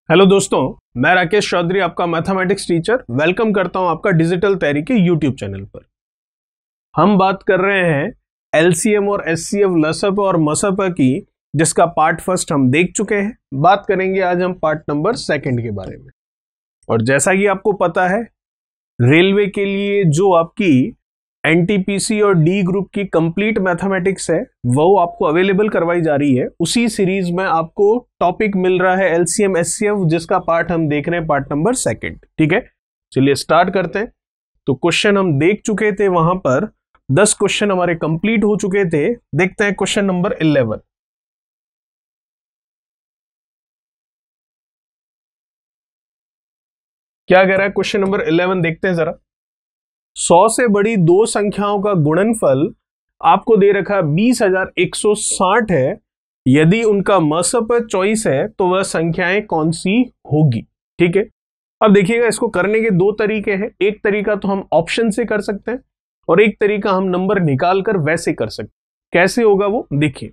Hello दोस्तों, मैं राकेश चौधरी आपका मैथमेटिक्स टीचर वेलकम करता हूं आपका डिजिटल तैयारी के यूट्यूब चैनल पर। हम बात कर रहे हैं एलसीएम और एचसीएफ लसअप और मसअप की, जिसका पार्ट फर्स्ट हम देख चुके हैं। बात करेंगे आज हम पार्ट नंबर सेकंड के बारे में। और जैसा कि आपको पता है, रेलवे के लिए जो आपकी एनटीपीसी और डी ग्रुप की कंप्लीट मैथमेटिक्स है वो आपको अवेलेबल करवाई जा रही है। उसी सीरीज में आपको टॉपिक मिल रहा है एलसीएम एचसीएफ, जिसका पार्ट हम देख रहे हैं पार्ट नंबर सेकंड। ठीक है, चलिए स्टार्ट करते हैं। तो क्वेश्चन हम देख चुके थे, वहां पर 10 क्वेश्चन हमारे कंप्लीट हो चुके थे। देखते हैं क्वेश्चन नंबर 11। क्या कह रहा है क्वेश्चन नंबर 11, देखते हैं जरा। 100 से बड़ी दो संख्याओं का गुणनफल आपको दे रखा है 20,160 है। यदि उनका मसअप चॉइस है तो वह संख्याएं कौन सी होगी। ठीक है, अब देखिएगा, इसको करने के दो तरीके हैं। एक तरीका तो हम ऑप्शन से कर सकते हैं और एक तरीका हम नंबर निकाल कर वैसे कर सकते हैं। कैसे होगा वो देखिए।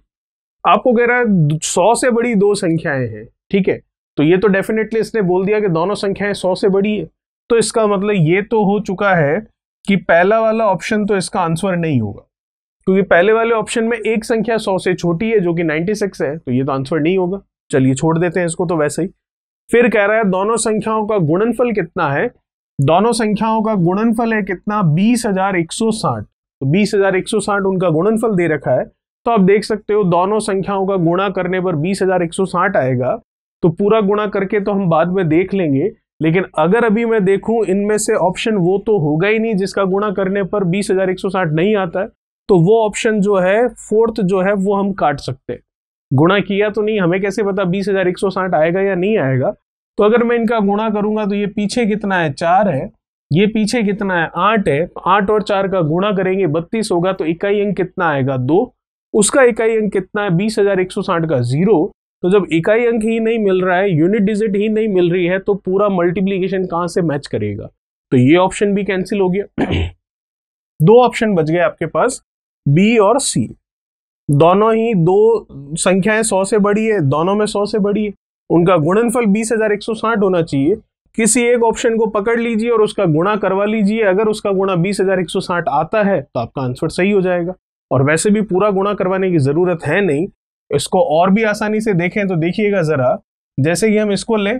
आपको कह रहा है 100 से बड़ी दो संख्याएं हैं। ठीक है, तो ये तो डेफिनेटली इसने बोल दिया कि दोनों संख्याएं 100 से बड़ी है, तो इसका मतलब ये तो हो चुका है कि पहला वाला ऑप्शन तो इसका आंसर नहीं होगा, क्योंकि पहले वाले ऑप्शन में एक संख्या 100 से छोटी है जो कि 96 है, तो ये तो आंसर नहीं होगा। चलिए छोड़ देते हैं इसको तो वैसे ही। फिर कह रहा है दोनों संख्याओं का गुणनफल कितना है। दोनों संख्याओं का गुणनफल है कितना, 20,160। तो 20,160 उनका गुणनफल दे रखा है। तो आप देख सकते हो दोनों संख्याओं का गुणा करने पर 20,160 आएगा। तो पूरा गुणा करके तो हम बाद में देख लेंगे, लेकिन अगर अभी मैं देखूं इनमें से ऑप्शन वो तो होगा ही नहीं जिसका गुणा करने पर 20,160 नहीं आता है। तो वो ऑप्शन जो है फोर्थ जो है वो हम काट सकते हैं। गुणा किया तो नहीं, हमें कैसे पता 20,160 आएगा या नहीं आएगा। तो अगर मैं इनका गुणा करूंगा तो ये पीछे कितना है, 4 है, ये पीछे कितना है, 8 है। 8 और 4 का गुणा करेंगे 32 होगा। तो इकाई अंक कितना आएगा, 2। उसका इकाई अंक कितना है, 20,160 का 0। तो जब इकाई अंक ही नहीं मिल रहा है, यूनिट डिजिट ही नहीं मिल रही है, तो पूरा मल्टीप्लीकेशन कहां से मैच करेगा। तो ये ऑप्शन भी कैंसिल हो गया। दो ऑप्शन बच गए आपके पास, बी और सी। दोनों ही दो संख्याएं 100 से बड़ी है, दोनों में 100 से बड़ी है, उनका गुणनफल 20,160 होना चाहिए। किसी एक ऑप्शन को पकड़ लीजिए और उसका गुणा करवा लीजिए। अगर उसका गुणा 20,160 आता है तो आपका आंसर सही हो जाएगा। और वैसे भी पूरा गुणा करवाने की जरूरत है नहीं, इसको और भी आसानी से देखें तो देखिएगा जरा। जैसे कि हम इसको लें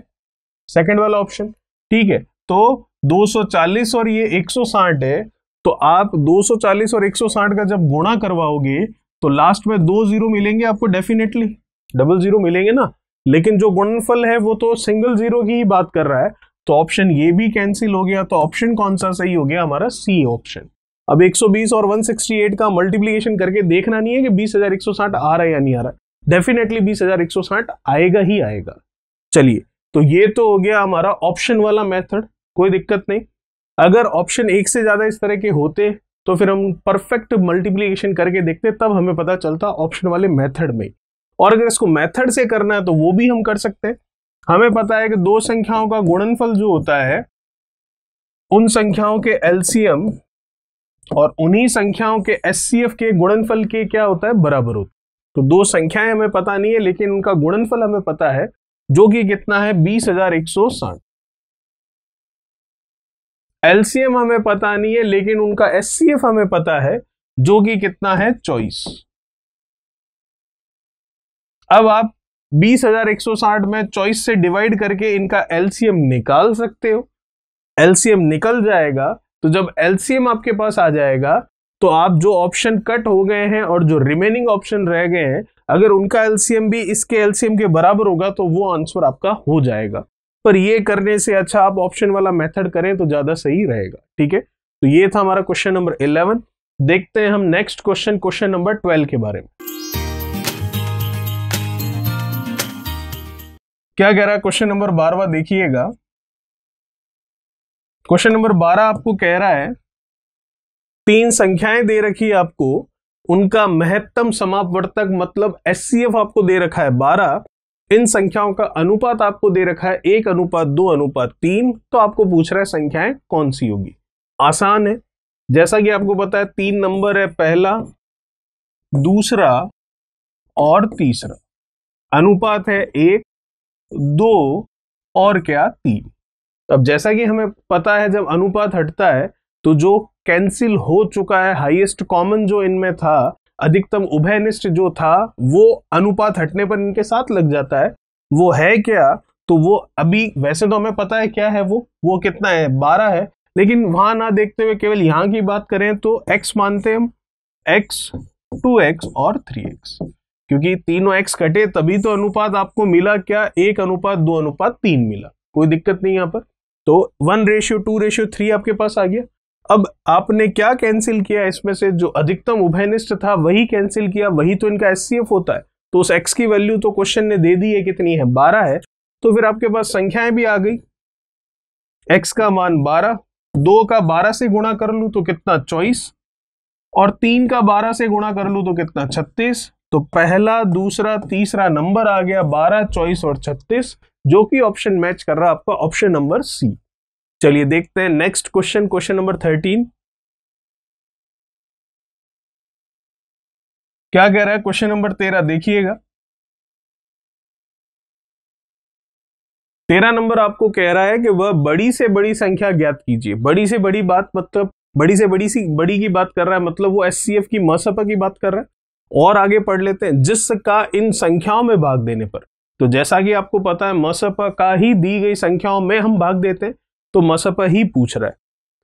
सेकंड वाला ऑप्शन, ठीक है, तो 240 और ये 160 है। तो आप 240 और 160 का जब गुणा करवाओगे तो लास्ट में 2 जीरो मिलेंगे आपको, डेफिनेटली डबल जीरो मिलेंगे ना। लेकिन जो गुणनफल है वो तो सिंगल जीरो की ही बात कर रहा है, तो ऑप्शन ये भी कैंसिल हो गया। तो ऑप्शन कौन सा सही हो गया, हमारा सी ऑप्शन। अब 120 और 168 का मल्टीप्लीकेशन करके देखना नहीं है कि 20,160 आ रहा है या नहीं आ रहा है, डेफिनेटली 20,160 आएगा ही आएगा। चलिए, तो ये तो हो गया हमारा ऑप्शन वाला मेथड, कोई दिक्कत नहीं। अगर ऑप्शन एक से ज्यादा इस तरह के होते तो फिर हम परफेक्ट मल्टीप्लीकेशन करके देखते, तब हमें पता चलता ऑप्शन वाले मेथड में। और अगर इसको मेथड से करना है तो वो भी हम कर सकते हैं। हमें पता है कि दो संख्याओं का गुणनफल जो होता है, उन संख्याओं के एलसीएम और उन्हीं संख्याओं के एचसीएफ के गुणनफल के क्या होता है, बराबर होता है। तो दो संख्याएं हमें पता नहीं है, लेकिन उनका गुणनफल हमें पता है, जो कि कितना है, 20,160। एलसीएम हमें पता नहीं है, लेकिन उनका एचसीएफ हमें पता है, जो कि कितना है, 24। अब आप 20,160 में 24 से डिवाइड करके इनका एलसीएम निकाल सकते हो। एलसीएम निकल जाएगा, तो जब एलसीएम आपके पास आ जाएगा तो आप जो ऑप्शन कट हो गए हैं और जो रिमेनिंग ऑप्शन रह गए हैं, अगर उनका एलसीएम भी इसके एलसीएम के बराबर होगा तो वो आंसर आपका हो जाएगा। पर ये करने से अच्छा आप ऑप्शन वाला मेथड करें तो ज्यादा सही रहेगा। ठीक है, तो ये था हमारा क्वेश्चन नंबर 11। देखते हैं हम नेक्स्ट क्वेश्चन, क्वेश्चन नंबर 12 के बारे में। क्या कह रहा है क्वेश्चन नंबर 12, देखिएगा। क्वेश्चन नंबर 12 आपको कह रहा है, तीन संख्याएं दे रखी है आपको, उनका महत्तम समापवर्तक मतलब एचसीएफ आपको दे रखा है 12। इन संख्याओं का अनुपात आपको दे रखा है 1:2:3। तो आपको पूछ रहा है संख्याएं कौन सी होगी। आसान है, जैसा कि आपको पता है 3 नंबर है, पहला, दूसरा और तीसरा। अनुपात है 1:2 और क्या 3। अब जैसा कि हमें पता है जब अनुपात हटता है तो जो कैंसिल हो चुका है हाईएस्ट कॉमन जो इनमें था, अधिकतम उभयनिष्ठ जो था, वो अनुपात हटने पर इनके साथ लग जाता है। वो है क्या? तो वो अभी वैसे तो हमें पता है क्या है, वो कितना है 12 है, लेकिन वहां ना देखते हुए केवल यहां की बात करें तो x मानते हैं हम, x 2x और 3x, क्योंकि तीनों x कटे तभी तो अनुपात आपको मिला क्या, 1:2:3 मिला। कोई दिक्कत नहीं यहां पर। तो 1:2:3 आपके पास आ गया। अब आपने क्या कैंसिल किया इसमें से, जो अधिकतम उभयनिष्ठ था वही कैंसिल किया, वही तो इनका एचसीएफ होता है। तो उस x की वैल्यू तो क्वेश्चन ने दे दी है, कितनी है 12 है। तो फिर आपके पास संख्याएं भी आ गई, x का मान 12, 2 का 12 से गुणा कर लूं तो कितना 24, और 3 का 12 से गुणा कर लूं तो कितना 36। तो पहला, दूसरा, तीसरा नंबर आ गया 12, 24 और 36, जो कि ऑप्शन मैच कर रहा है आपका ऑप्शन नंबर सी। चलिए देखते हैं नेक्स्ट क्वेश्चन, क्वेश्चन नंबर 13। क्या कह रहा है क्वेश्चन नंबर 13, देखिएगा। 13 नंबर आपको कह रहा है कि वह बड़ी से बड़ी संख्या ज्ञात कीजिए। बड़ी से बड़ी बात मतलब बड़ी से बड़ी की बात कर रहा है, मतलब वो एचसीएफ की मसपा की बात कर रहा है। और आगे पढ़ लेते हैं, जिसका इन संख्याओं में भाग देने पर। तो जैसा कि आपको पता है मसपा का ही दी गई संख्याओं में हम भाग देते हैं, तो मसपा ही पूछ रहा है।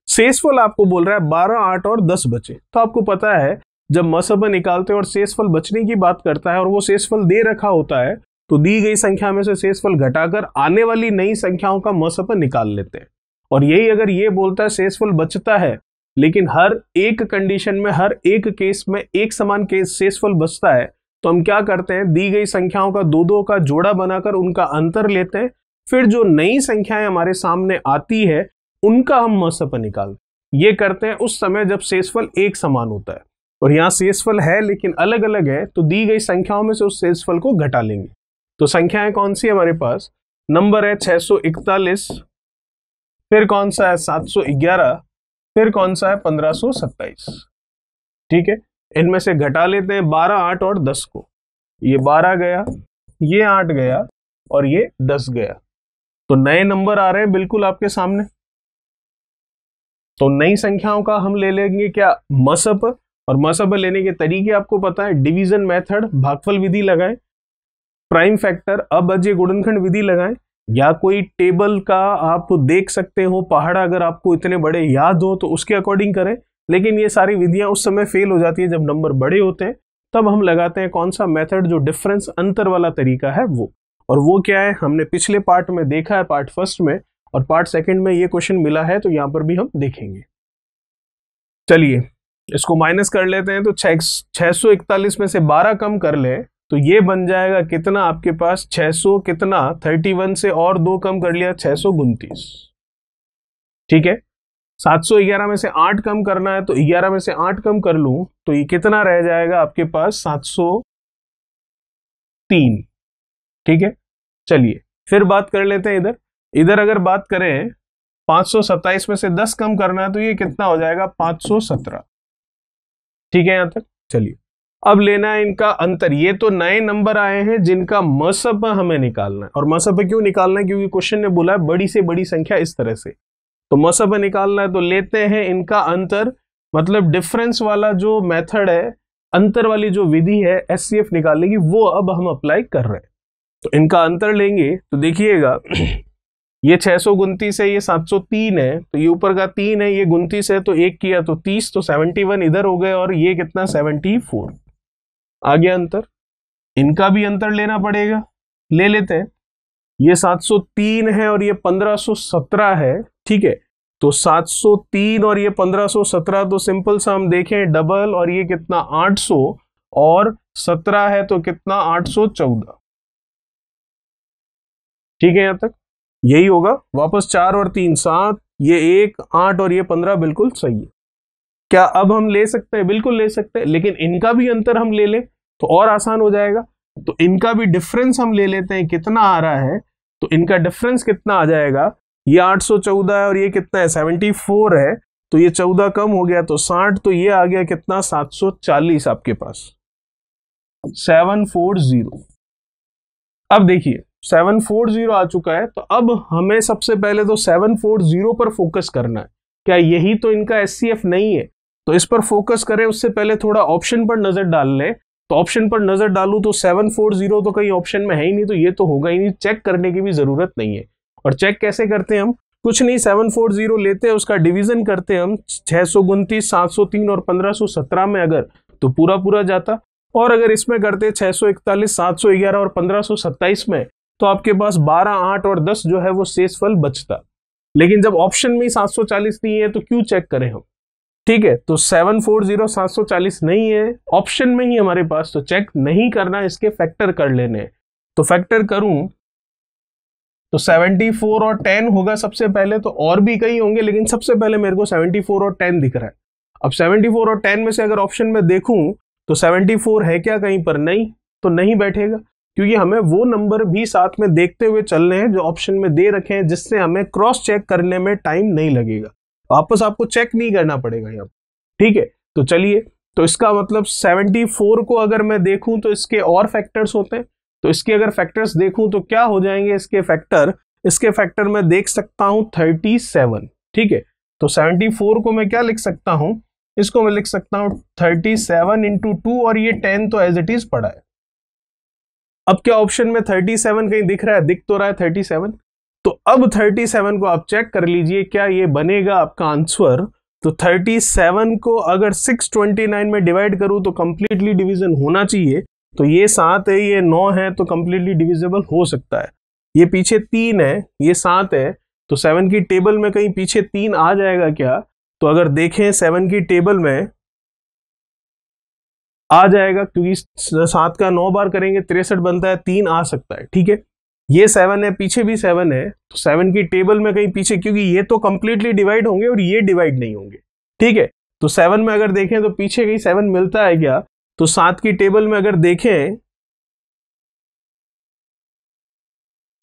शेषफल आपको बोल रहा है 12, 8 और 10 बचे। तो आपको पता है जब मसपा निकालते हैं और शेषफल बचने की बात करता है और वो शेषफल दे रखा होता है, तो दी गई संख्या में से शेषफल घटाकर आने वाली नई संख्याओं का मसपा निकाल लेते हैं। और यही अगर ये बोलता है शेषफल बचता है, लेकिन हर एक कंडीशन में, हर एक केस में एक समान केस शेषफल बचता है, तो हम क्या करते हैं, दी गई संख्याओं का दो का जोड़ा बनाकर उनका अंतर लेते हैं, फिर जो नई संख्याएं हमारे सामने आती है उनका हम मसपा निकालते हैं। ये करते हैं उस समय जब शेषफल एक समान होता है। और यहाँ शेषफल है लेकिन अलग अलग है, तो दी गई संख्याओं में से उस शेषफल को घटा लेंगे। तो संख्याएं कौन सी है हमारे पास, नंबर है 641, फिर कौन सा है 711, फिर कौन सा है 1527। ठीक है, इनमें से घटा लेते हैं 12, 8 और 10 को। ये 12 गया, ये 8 गया और ये 10 गया। तो नए नंबर आ रहे हैं बिल्कुल आपके सामने। तो नई संख्याओं का हम ले लेंगे क्या, मसप। और मसप लेने के तरीके आपको पता है, डिवीजन मेथड, भागफल विधि लगाएं, प्राइम फैक्टर, अभाज्य गुणनखंड विधि लगाएं, या कोई टेबल का आप देख सकते हो पहाड़ा, अगर आपको इतने बड़े याद हो तो उसके अकॉर्डिंग करें। लेकिन ये सारी विधियां उस समय फेल हो जाती है जब नंबर बड़े होते हैं, तब हम लगाते हैं कौन सा मेथड, जो डिफरेंस अंतर वाला तरीका है वो। और वो क्या है, हमने पिछले पार्ट में देखा है, पार्ट फर्स्ट में, और पार्ट सेकंड में ये क्वेश्चन मिला है, तो यहां पर भी हम देखेंगे। चलिए इसको माइनस कर लेते हैं। तो 641 में से 12 कम कर ले तो ये बन जाएगा कितना आपके पास, 600 कितना 31 से और 2 कम कर लिया 629। ठीक है, 711 में से 8 कम करना है, तो 11 में से 8 कम कर लूं तो ये कितना रह जाएगा आपके पास, 703। ठीक है, चलिए फिर बात कर लेते हैं इधर अगर बात करें 527 में से 10 कम करना है, तो ये कितना हो जाएगा 517। ठीक है यहां तक। चलिए अब लेना है इनका अंतर। ये तो नए नंबर आए हैं जिनका मसपा हमें निकालना है। और मसपा क्यों निकालना है, क्योंकि क्वेश्चन ने बोला है बड़ी से बड़ी संख्या इस तरह से, तो मसपा निकालना है। तो लेते हैं इनका अंतर, मतलब डिफरेंस वाला जो मेथड है, अंतर वाली जो विधि है एचसीएफ निकालने की, वो अब हम अप्लाई कर रहे हैं। तो इनका अंतर लेंगे तो देखिएगा, ये 629 है, ये 703 है, तो ये ऊपर का 3 है, ये 29 है, तो 1 किया तो 30, तो 71 इधर हो गए, और ये कितना 74 आ गया अंतर। इनका भी अंतर लेना पड़ेगा, ले लेते हैं। ये 703 है और ये 1517 है। ठीक है, तो 703 और ये 1517, तो सिंपल सा हम देखें डबल, और ये कितना 800 और 17 है, तो कितना 814। ठीक है, यहां तक यही होगा। वापस 4 और 3 7, ये 1 8 और ये 15 बिल्कुल सही है। क्या अब हम ले सकते हैं, बिल्कुल ले सकते हैं, लेकिन इनका भी अंतर हम ले लें तो और आसान हो जाएगा। तो इनका भी डिफरेंस हम ले लेते हैं, कितना आ रहा है, तो इनका डिफरेंस कितना आ जाएगा, ये 814 है और ये कितना है 74 है, तो ये 14 कम हो गया तो 60, तो ये आ गया कितना 740 आपके पास, 740। अब देखिए 740 आ चुका है। तो अब हमें सबसे पहले तो 740 पर फोकस करना है। क्या यही तो इनका SCF नहीं है? तो इस पर फोकस करें उससे पहले थोड़ा ऑप्शन पर नजर डाल लें। तो ऑप्शन पर नजर डालूं तो 740 तो कहीं ऑप्शन में है ही नहीं, तो ये तो होगा ही नहीं, चेक करने की भी जरूरत नहीं है। और चेक कैसे करते हैं हम? कुछ नहीं, 740 लेते हैं, उसका डिवीजन करते हैं हम 629, 703 और 1517 में, अगर तो पूरा पूरा जाता। और अगर इसमें करते 641, 711 और 1527 में, तो आपके पास 12, 8 और 10 जो है वो शेषफल बचता। लेकिन जब ऑप्शन में ही 740 नहीं है तो क्यों चेक करें हम? ठीक है, तो 740 740 नहीं है ऑप्शन में ही हमारे पास, तो चेक नहीं करना, इसके फैक्टर कर लेने। तो फैक्टर करूं तो 74 और 10 होगा सबसे पहले, तो और भी कई होंगे लेकिन सबसे पहले मेरे को 74 और 10 दिख रहा है। अब 74 और 10 में से अगर ऑप्शन में देखूं तो 74 है क्या कहीं पर? नहीं, तो नहीं बैठेगा, क्योंकि हमें वो नंबर भी साथ में देखते हुए चलने हैं जो ऑप्शन में दे रखे हैं, जिससे हमें क्रॉस चेक करने में टाइम नहीं लगेगा, वापस आपको चेक नहीं करना पड़ेगा यहाँ। ठीक है, तो चलिए, तो इसका मतलब 74 को अगर मैं देखूं तो इसके और फैक्टर्स होते हैं, तो इसके अगर फैक्टर्स देखूं तो क्या हो जाएंगे इसके फैक्टर? इसके फैक्टर मैं देख सकता हूं 37। ठीक है, तो 74 को मैं क्या लिख सकता हूं? इसको मैं लिख सकता हूं 37 इंटू 2, और ये 10 तो एज इट इज पड़ा है। अब क्या ऑप्शन में 37 कहीं दिख रहा है? दिख तो रहा है 37। तो अब 37 को आप चेक कर लीजिए, क्या ये बनेगा आपका आंसर? तो 37 को अगर 629 में डिवाइड करूं तो कंप्लीटली डिवीजन होना चाहिए। तो ये 7 है, ये 9 है, तो कंप्लीटली डिविजिबल हो सकता है। ये पीछे 3 है, ये 7 है, तो 7 की टेबल में कहीं पीछे 3 आ जाएगा क्या? तो अगर देखें 7 की टेबल में आ जाएगा, क्योंकि 7 का 9 बार करेंगे 63 बनता है, 3 आ सकता है। ठीक है, ये 7 है, पीछे भी 7 है, तो 7 की टेबल में कहीं पीछे, क्योंकि ये तो कंप्लीटली डिवाइड होंगे और ये डिवाइड नहीं होंगे। ठीक है, तो 7 में अगर देखें तो पीछे कहीं 7 मिलता है क्या? तो 7 की टेबल में अगर देखें,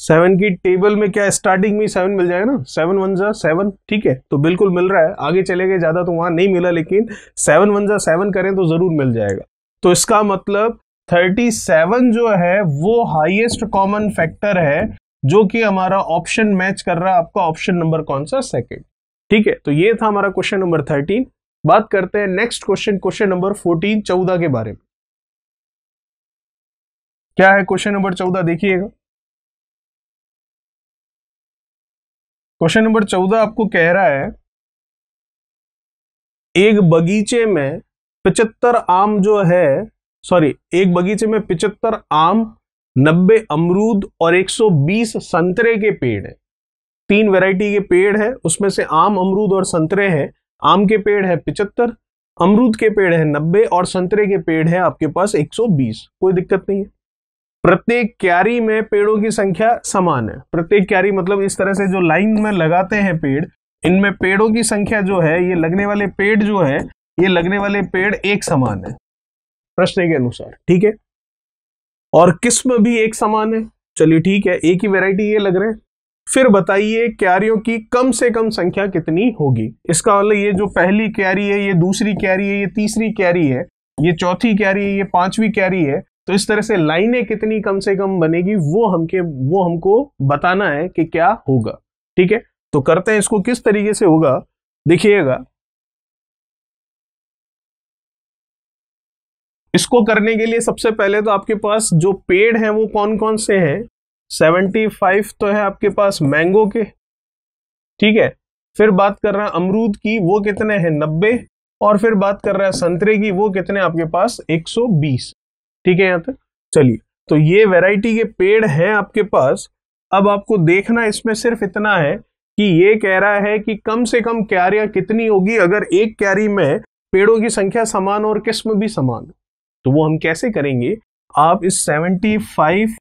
7 की टेबल में क्या स्टार्टिंग में 7 मिल जाएगा ना? 7 1 जा 7। ठीक है, तो बिल्कुल मिल रहा है। आगे चले गए ज्यादा तो वहां नहीं मिला, लेकिन 7 1 जा 7 करें तो जरूर मिल जाएगा। तो इसका मतलब 37 जो है वो हाईएस्ट कॉमन फैक्टर है, जो कि हमारा ऑप्शन मैच कर रहा है। आपका ऑप्शन नंबर कौन सा? सेकंड। ठीक है, तो ये था हमारा क्वेश्चन नंबर 13। बात करते हैं नेक्स्ट क्वेश्चन, क्वेश्चन नंबर 14, 14 के बारे में। क्या है क्वेश्चन नंबर 14? देखिएगा, क्वेश्चन नंबर 14 आपको कह रहा है, एक बगीचे में 75 आम जो है, सॉरी, एक बगीचे में 75 आम, 90 अमरूद और 120 संतरे के पेड़ है। 3 वैरायटी के पेड़ है, उसमें से आम, अमरूद और संतरे हैं। आम के पेड़ है 75, अमरूद के पेड़ है 90 और संतरे के पेड़ है आपके पास 120। कोई दिक्कत नहीं है। प्रत्येक क्यारी में पेड़ों की संख्या समान है। प्रत्येक क्यारी मतलब इस तरह से जो लाइन में लगाते हैं पेड़, इनमें पेड़ों की संख्या जो है, ये लगने वाले पेड़ जो है, ये लगने वाले पेड़ एक समान है प्रश्न के अनुसार। ठीक है, और किस्म भी एक समान है। चलिए ठीक है, एक ही वैरायटी ये लग रहे हैं। फिर बताइए क्यारियों की कम से कम संख्या कितनी होगी? इसका मतलब ये जो पहली क्यारी है, ये दूसरी क्यारी है, ये तीसरी क्यारी है, ये चौथी क्यारी है, ये पांचवी क्यारी है। तो इस तरह से लाइनें कितनी कम से कम बनेगी वो हमको बताना है कि क्या होगा। ठीक है, तो करते हैं इसको किस तरीके से होगा, देखिएगा। इसको करने के लिए सबसे पहले तो आपके पास जो पेड़ हैं वो कौन कौन से हैं? 75 तो है आपके पास मैंगो के। ठीक है, फिर बात कर रहा है अमरूद की, वो कितने हैं? 90। और फिर बात कर रहा है संतरे की, वो कितने आपके पास? 120। ठीक है, यहां तक चलिए। तो ये वैरायटी के पेड़ हैं आपके पास। अब आपको देखना इसमें सिर्फ इतना है कि ये कह रहा है कि कम से कम क्यारियां कितनी होगी अगर एक क्यारी में पेड़ों की संख्या समान और किस्म भी समान। तो वो हम कैसे करेंगे? आप इस 75,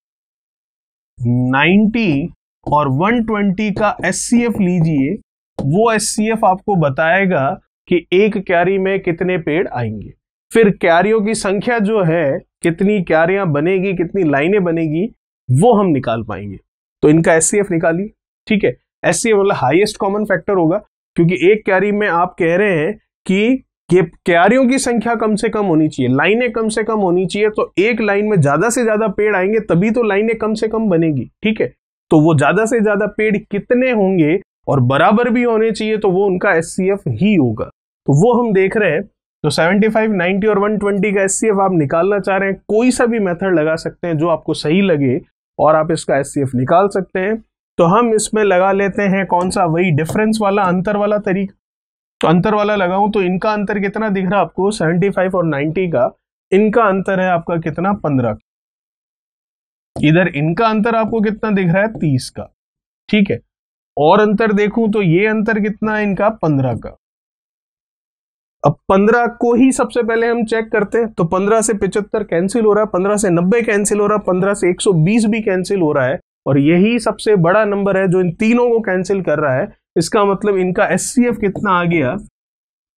90 और 120 का SCF लीजिए। वो SCF आपको बताएगा कि एक क्यारी में कितने पेड़ आएंगे। फिर क्यारियों की संख्या जो है, कितनी क्यारियां बनेगी, कितनी लाइनें बनेगी, वो हम निकाल पाएंगे। तो इनका SCF निकालिए। ठीक है, SCF मतलब हाईएस्ट कॉमन फैक्टर होगा, क्योंकि एक क्यारी में आप कह रहे हैं कि कि क्यारियों की संख्या कम से कम होनी चाहिए, लाइनें कम से कम होनी चाहिए। तो एक लाइन में ज्यादा से ज्यादा पेड़ आएंगे तभी तो लाइनें कम से कम बनेगी, ठीक है। तो वो ज्यादा से ज्यादा पेड़ कितने होंगे और बराबर भी होने चाहिए, तो वो उनका SCF ही होगा। तो वो हम देख रहे हैं। तो 75, 90 और 120 का SCF आप निकालना चाह रहे हैं, कोई सा भी मेथड लगा सकते हैं जो आपको सही लगे और आप इसका SCF निकाल सकते हैं। तो हम इसमें लगा लेते हैं कौन सा, वही डिफरेंस वाला, अंतर वाला तरीका। तो अंतर वाला लगाऊं तो इनका अंतर कितना दिख रहा है आपको, 75 और 90 का, इनका अंतर है आपका कितना, 15। इधर इनका अंतर आपको कितना दिख रहा है, 30 का, ठीक है। और अंतर देखूं तो ये अंतर कितना है इनका, 15 का। अब 15 को ही सबसे पहले हम चेक करते हैं। तो 15 से 75 कैंसिल हो रहा है, 15 से 90 कैंसिल हो रहा है, 15 से 120 भी कैंसिल हो रहा है, और यही सबसे बड़ा नंबर है जो इन तीनों को कैंसिल कर रहा है। इसका मतलब इनका SCF कितना आ गया,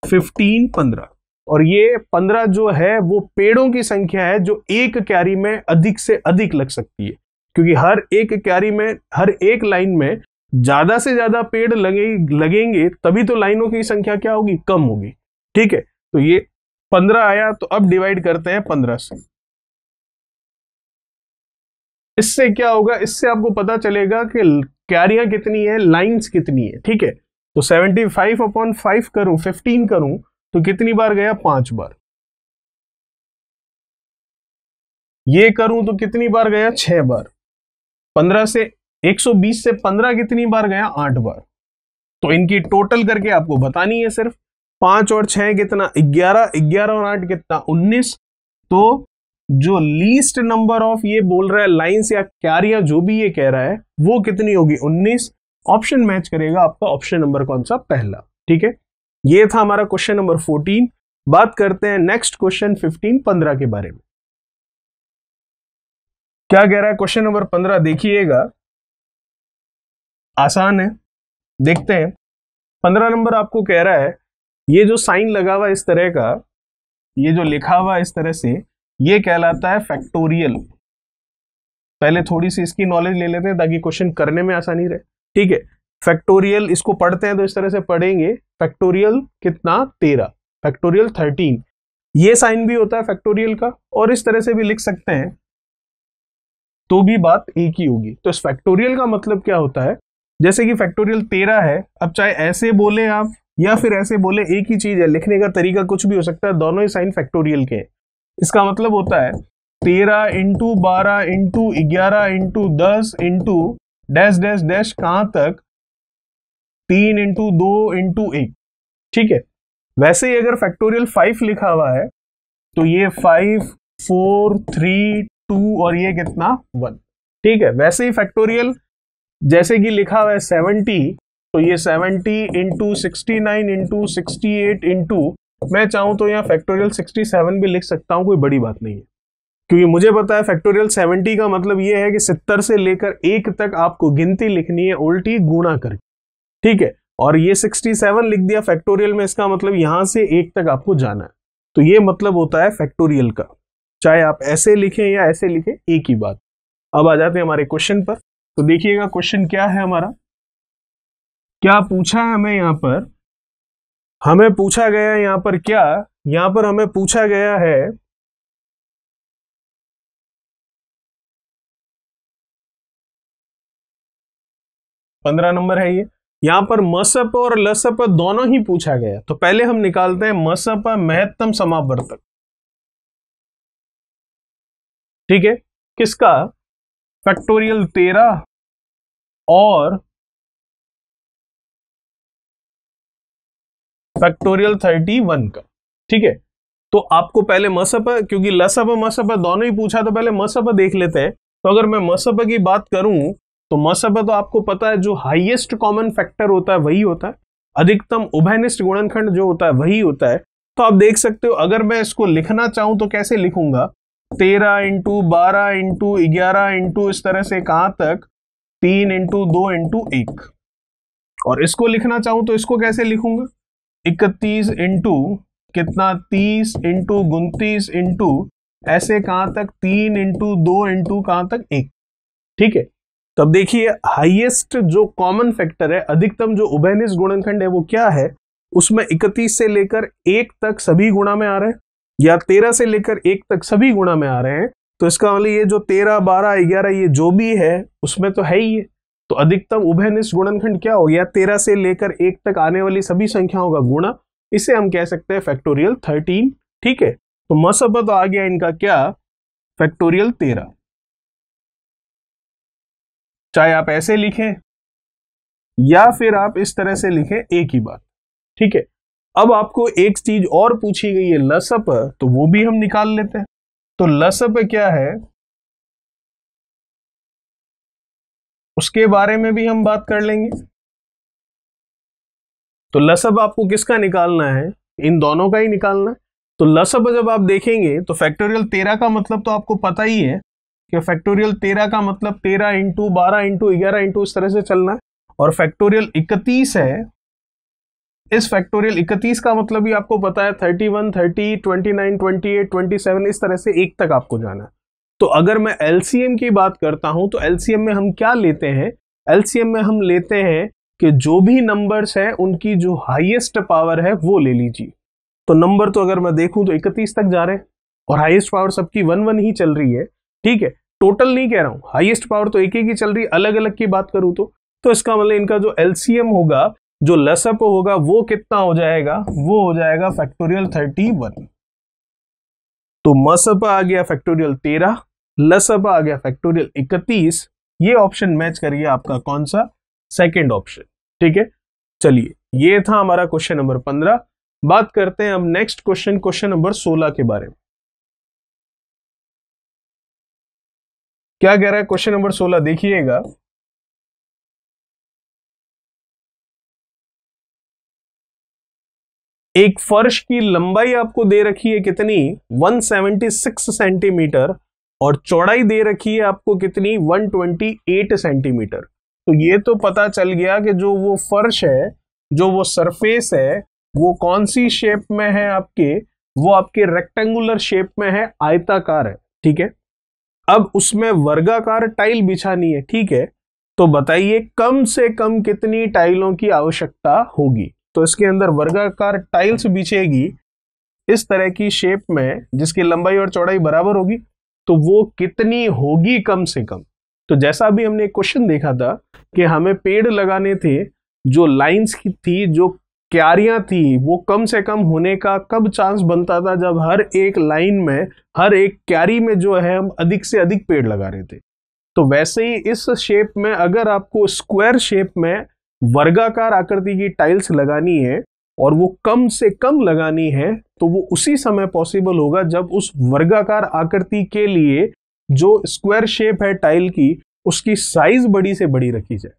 15, 15। और ये 15 जो है वो पेड़ों की संख्या है जो एक क्यारी में अधिक से अधिक लग सकती है, क्योंकि हर एक क्यारी में, हर एक लाइन में ज्यादा से ज्यादा पेड़ लगेंगे तभी तो लाइनों की संख्या क्या होगी, कम होगी, ठीक है। तो ये 15 आया। तो अब डिवाइड करते हैं 15 से। इससे क्या होगा, इससे आपको पता चलेगा कि क्यारियां कितनी है, लाइंस कितनी है, ठीक है। तो 75/5 करूं, 15 करूं तो कितनी बार गया, 5 बार। ये करूं तो कितनी बार गया, 6 बार। 15 से 120 से 15 कितनी बार गया, 8 बार। तो इनकी टोटल करके आपको बतानी है सिर्फ। 5 और 6 कितना, 11, 11 और 8 कितना, 19। तो जो लीस्ट नंबर ऑफ ये बोल रहा है लाइंस या क्यारियां, जो भी ये कह रहा है, वो कितनी होगी, 19। ऑप्शन मैच करेगा आपका ऑप्शन नंबर कौन सा, पहला, ठीक है। ये था हमारा क्वेश्चन नंबर 14। बात करते हैं नेक्स्ट क्वेश्चन 15, 15 के बारे में। क्या कह रहा है क्वेश्चन नंबर 15, देखिएगा, आसान है, देखते हैं। 15 नंबर आपको कह रहा है, ये जो साइन लगा हुआ इस तरह का, ये जो लिखा हुआ इस तरह से, ये कहलाता है फैक्टोरियल। पहले थोड़ी सी इसकी नॉलेज ले लेते हैं ताकि क्वेश्चन करने में आसानी रहे, ठीक है। फैक्टोरियल इसको पढ़ते हैं तो इस तरह से पढ़ेंगे, फैक्टोरियल कितना, 13, फैक्टोरियल 13। ये साइन भी होता है फैक्टोरियल का, और इस तरह से भी लिख सकते हैं, तो भी बात एक ही होगी। तो इस फैक्टोरियल का मतलब क्या होता है, जैसे कि फैक्टोरियल 13 है, अब चाहे ऐसे बोले आप या फिर ऐसे बोले, एक ही चीज है, लिखने का तरीका कुछ भी हो सकता है, दोनों ही साइन फैक्टोरियल के हैं। इसका मतलब होता है 13 into 12 into 11 into 10 into dash dash dash, कहां तक, 3 इंटू 2 इंटू 1, ठीक है। वैसे ही अगर फैक्टोरियल 5 लिखा हुआ है तो ये 5, 4, 3, 2 और ये कितना, 1, ठीक है। वैसे ही फैक्टोरियल जैसे कि लिखा हुआ है 70, तो ये 70 इंटू 69 इंटू 68 इंटू, मैं चाहूं तो यहाँ फैक्टोरियल 67 भी लिख सकता हूं, कोई बड़ी बात नहीं है, क्योंकि मुझे पता है फैक्टोरियल 70 का मतलब ये है कि 70 से लेकर 1 तक आपको गिनती लिखनी है, उल्टी गुणा करके, ठीक है। और ये 67 लिख दिया फैक्टोरियल में, इसका मतलब यहां से 1 तक आपको जाना है। तो ये मतलब होता है फैक्टोरियल का, चाहे आप ऐसे लिखें या ऐसे लिखें, एक ही बात। अब आ जाते हैं हमारे क्वेश्चन पर। तो देखिएगा क्वेश्चन क्या है हमारा, क्या पूछा है हमें यहां पर, हमें पूछा गया है यहां पर क्या, यहां पर हमें पूछा गया है, पंद्रह नंबर है ये, यहां पर मसप और लसप दोनों ही पूछा गया। तो पहले हम निकालते हैं मसप महत्तम समावर्तक, ठीक है, किसका, फैक्टोरियल 13 और फैक्टोरियल 31 का, ठीक है। तो आपको पहले मसप, क्योंकि लसप मसप दोनों ही पूछा, तो पहले मसप देख लेते हैं। तो अगर मैं मसप की बात करूं तो मसप तो आपको पता है जो हाईएस्ट कॉमन फैक्टर होता है वही होता है, अधिकतम उभयनिष्ठ गुणनखंड जो होता है वही होता है। तो आप देख सकते हो, अगर मैं इसको लिखना चाहूं तो कैसे लिखूंगा, 13 इंटू 12 इंटू 11 इंटू इस तरह से कहां तक, 3 इंटू 2 इंटू 1। और इसको लिखना चाहूं तो इसको कैसे लिखूंगा, 31 इंटू कितना, 30 इंटू 29 इंटू ऐसे कहां तक, 3 इंटू 2 इंटू कहां तक, 1, ठीक है। तो अब देखिए हाईएस्ट जो कॉमन फैक्टर है, अधिकतम जो उभयनिष्ठ गुणनखंड है वो क्या है, उसमें 31 से लेकर 1 तक सभी गुणा में आ रहे हैं, या 13 से लेकर 1 तक सभी गुणा में आ रहे हैं, तो इसका मतलब ये जो 13, 12, 11 ये जो भी है उसमें तो है ही है। तो अधिकतम उभयनिष्ठ गुणनखंड क्या हो गया? 13 से लेकर 1 तक आने वाली सभी संख्याओं का गुणा, इसे हम कह सकते हैं फैक्टोरियल 13। ठीक है, तो मसब तो आ गया इनका क्या? फैक्टोरियल 13। चाहे आप ऐसे लिखें या फिर आप इस तरह से लिखें, एक ही बात। ठीक है, अब आपको एक चीज और पूछी गई है लसप, तो वो भी हम निकाल लेते हैं। तो लसप क्या है उसके बारे में भी हम बात कर लेंगे। तो लसब आपको किसका निकालना है? इन दोनों का ही निकालना है। तो लसब जब आप देखेंगे तो फैक्टोरियल 13 का मतलब तो आपको पता ही है कि फैक्टोरियल 13 का मतलब 13 इंटू 12 इंटू 11 इंटू इस तरह से चलना है। और फैक्टोरियल 31 है, इस फैक्टोरियल 31 का मतलब भी आपको पता है 31, 30, 29, 28, 27 इस तरह से 1 तक आपको जाना है। तो अगर मैं एलसीएम की बात करता हूं तो एलसीएम में हम क्या लेते हैं? एलसीएम में हम लेते हैं कि जो भी नंबर्स है उनकी जो हाईएस्ट पावर है वो ले लीजिए। तो नंबर तो अगर मैं देखूं तो 31 तक जा रहे हैं और हाईएस्ट पावर सबकी 1 1 ही चल रही है। ठीक है, टोटल नहीं कह रहा हूं, हाईएस्ट पावर तो एक ही चल रही है। अलग अलग की बात करूं तो इसका मतलब इनका जो एलसीएम होगा, जो लसप होगा, वो कितना हो जाएगा? वो हो जाएगा फैक्टोरियल 31। तो मसप आ गया फैक्टोरियल 13, लसप आ गया फैक्टोरियल 31। ये ऑप्शन मैच करिए आपका कौन सा? Second option. ठीक है, चलिए ये था हमारा क्वेश्चन नंबर 15। बात करते हैं अब नेक्स्ट क्वेश्चन, क्वेश्चन नंबर 16 के बारे में। क्या कह रहा है क्वेश्चन नंबर 16? देखिएगा, एक फर्श की लंबाई आपको दे रखी है कितनी? 176 सेंटीमीटर, और चौड़ाई दे रखी है आपको कितनी? 128 सेंटीमीटर। तो ये तो पता चल गया कि जो वो फर्श है, जो वो सरफेस है, वो कौन सी शेप में है आपके? वो आपके रेक्टेंगुलर शेप में है, आयताकार है। ठीक है, अब उसमें वर्गाकार टाइल बिछानी है। ठीक है, तो बताइए कम से कम कितनी टाइलों की आवश्यकता होगी? तो इसके अंदर वर्गाकार टाइल्स बिछेगी इस तरह की शेप में जिसकी लंबाई और चौड़ाई बराबर होगी, तो वो कितनी होगी कम से कम? तो जैसा अभी हमने एक क्वेश्चन देखा था कि हमें पेड़ लगाने थे, जो लाइंस की थी, जो क्यारियां थी, वो कम से कम होने का कब चांस बनता था? जब हर एक लाइन में, हर एक क्यारी में जो है हम अधिक से अधिक पेड़ लगा रहे थे। तो वैसे ही इस शेप में अगर आपको स्क्वायर शेप में वर्गाकार आकृति की टाइल्स लगानी है और वो कम से कम लगानी है, तो वो उसी समय पॉसिबल होगा जब उस वर्गाकार आकृति के लिए जो स्क्वायर शेप है टाइल की, उसकी साइज बड़ी से बड़ी रखी जाए।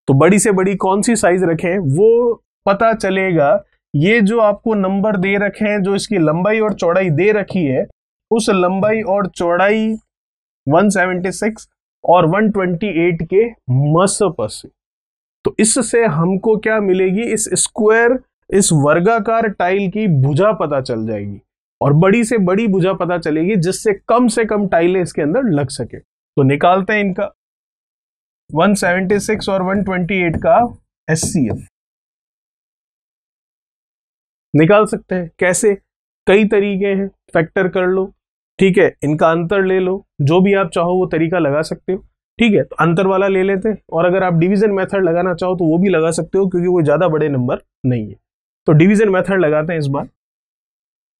तो बड़ी से बड़ी कौन सी साइज रखें वो पता चलेगा। ये जो आपको नंबर दे रखे हैं, जो इसकी लंबाई और चौड़ाई दे रखी है, उस लंबाई और चौड़ाई 176 और 128 के मसप से। तो इससे हमको क्या मिलेगी? इस स्क्वायर, इस वर्गाकार टाइल की भुजा पता चल जाएगी और बड़ी से बड़ी भुजा पता चलेगी जिससे कम से कम टाइलें इसके अंदर लग सके। तो निकालते हैं इनका 176 और 128 का एचसीएफ। निकाल सकते हैं कैसे? कई तरीके हैं, फैक्टर कर लो। ठीक है, इनका अंतर ले लो, जो भी आप चाहो वो तरीका लगा सकते हो। ठीक है, तो अंतर वाला ले लेते हैं, और अगर आप डिवीजन मेथड लगाना चाहो तो वो भी लगा सकते हो क्योंकि वो ज्यादा बड़े नंबर नहीं है। तो डिवीजन मेथड लगाते हैं इस बार।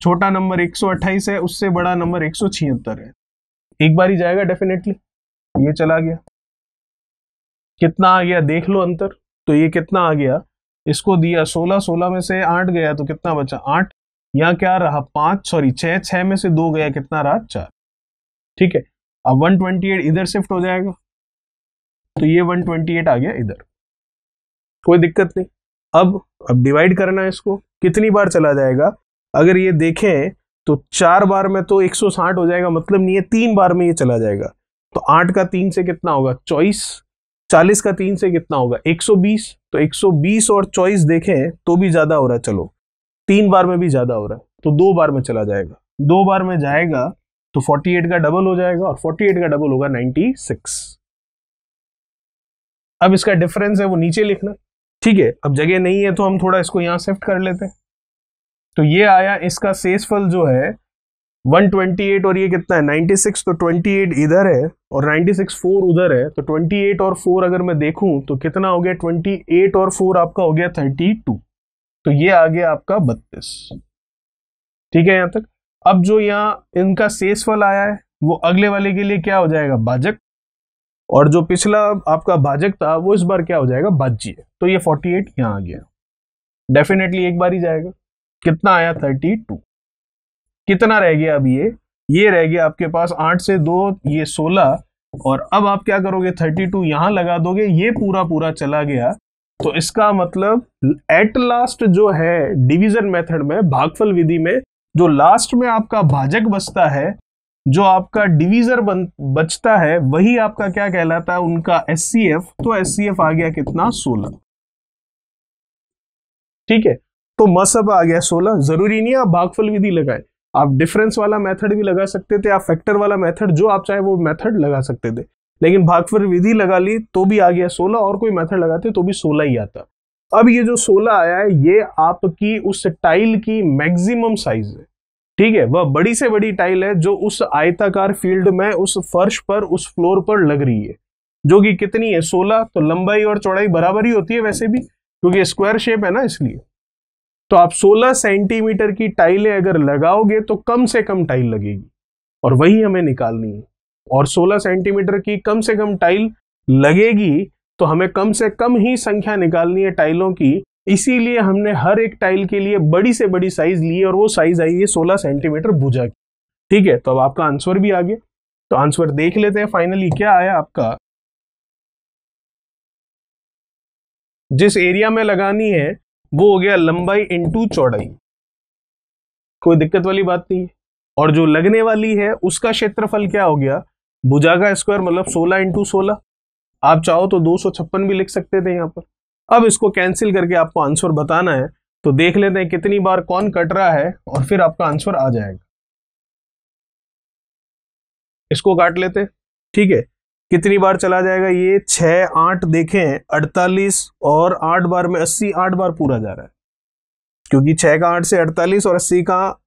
छोटा नंबर 128 है, उससे बड़ा नंबर 176 है। एक बार ही जाएगा डेफिनेटली। ये चला गया, कितना आ गया देख लो अंतर। तो ये कितना आ गया? इसको दिया 16, 16 में से 8 गया तो कितना बचा? 8। यहाँ क्या रहा? 5, सॉरी 6, 6 में से 2 गया, कितना रहा? 4। ठीक है, अब 128 इधर शिफ्ट हो जाएगा, तो ये 128 आ गया इधर, कोई दिक्कत नहीं। अब डिवाइड करना है इसको, कितनी बार चला जाएगा? अगर ये देखें तो 4 बार में तो 160 हो जाएगा, मतलब नहीं है, 3 बार में ये चला जाएगा। तो 8 का 3 से कितना होगा? 24। 40 का 3 से कितना होगा? 120। तो 120 और 24 देखें तो भी ज्यादा हो रहा है, चलो 3 बार में भी ज्यादा हो रहा है, तो 2 बार में चला जाएगा। 2 बार में जाएगा तो 48 का डबल हो जाएगा, और 48 का डबल होगा 96। अब इसका डिफरेंस है वो नीचे लिखना, ठीक है, अब जगह नहीं है तो हम थोड़ा इसको यहां शिफ्ट कर लेते हैं। तो ये आया, इसका शेषफल जो है 128 और ये कितना है 96, तो 28 इधर है और 96 4 उधर है, तो 28 और 4 अगर मैं देखूं तो कितना हो गया, 28 और 4 आपका हो गया 32, तो ये आ गया आपका 32। ठीक है यहां तक। अब जो यहाँ इनका शेषफल आया है वो अगले वाले के लिए क्या हो जाएगा, भाजक, और जो पिछला आपका भाजक था वो इस बार क्या हो जाएगा, भाज्य। तो ये 48 यहां आ गया, डेफिनेटली एक बार ही जाएगा। कितना आया 32। कितना रह गया अब, ये रह गया आपके पास 8 से 2 ये 16, और अब आप क्या करोगे 32 यहां लगा दोगे, ये पूरा पूरा चला गया। तो इसका मतलब एट लास्ट जो है डिवीजन मेथड में, भागफल विधि में, जो लास्ट में आपका भाजक बचता है, जो आपका डिवीजर बचता है, वही आपका क्या कहलाता है, उनका एचसीएफ। तो एचसीएफ आ गया कितना, 16। ठीक है, तो मसब आ गया 16। जरूरी नहीं है आप भागफल विधि लगाए, आप डिफरेंस वाला मेथड भी लगा सकते थे, आप फैक्टर वाला मेथड, जो आप चाहे वो मेथड लगा सकते थे, लेकिन भागफल विधि लगा ली तो भी आ गया 16, और कोई मेथड लगाते तो भी 16 ही आता। अब ये जो 16 आया है ये आपकी उस टाइल की मैक्सिमम साइज है। ठीक है, वह बड़ी से बड़ी टाइल है जो उस आयताकार फील्ड में, उस फर्श पर, उस फ्लोर पर लग रही है, जो कि कितनी है 16। तो लंबाई और चौड़ाई बराबर ही होती है वैसे भी, क्योंकि स्क्वायर शेप है ना, इसलिए। तो आप 16 सेंटीमीटर की टाइलें अगर लगाओगे तो कम से कम टाइल लगेगी, और वही हमें निकालनी है। और 16 सेंटीमीटर की कम से कम टाइल लगेगी तो हमें कम से कम ही संख्या निकालनी है टाइलों की, इसीलिए हमने हर एक टाइल के लिए बड़ी से बड़ी साइज ली, और वो साइज आई है 16 सेंटीमीटर भुजा की। ठीक है, तो अब आपका आंसर भी आ गया। तो आंसर देख लेते हैं फाइनली क्या आया आपका। जिस एरिया में लगानी है वो हो गया लंबाई इंटू चौड़ाई, कोई दिक्कत वाली बात नहीं है। और जो लगने वाली है उसका क्षेत्रफल क्या हो गया, भुजा का स्क्वायर, मतलब 16 इंटू 16। आप चाहो तो 256 भी लिख सकते थे यहां पर। अब इसको कैंसिल करके आपको आंसर बताना है, तो देख लेते हैं कितनी बार कौन कट रहा है, और फिर आपका आंसर आ जाएगा। इसको काट लेते, ठीक है। कितनी बार चला जाएगा ये, 6 8 देखें 48, और 8 बार में 80, 8 बार पूरा जा रहा है, क्योंकि 6 का 8 से 48 और 80 का,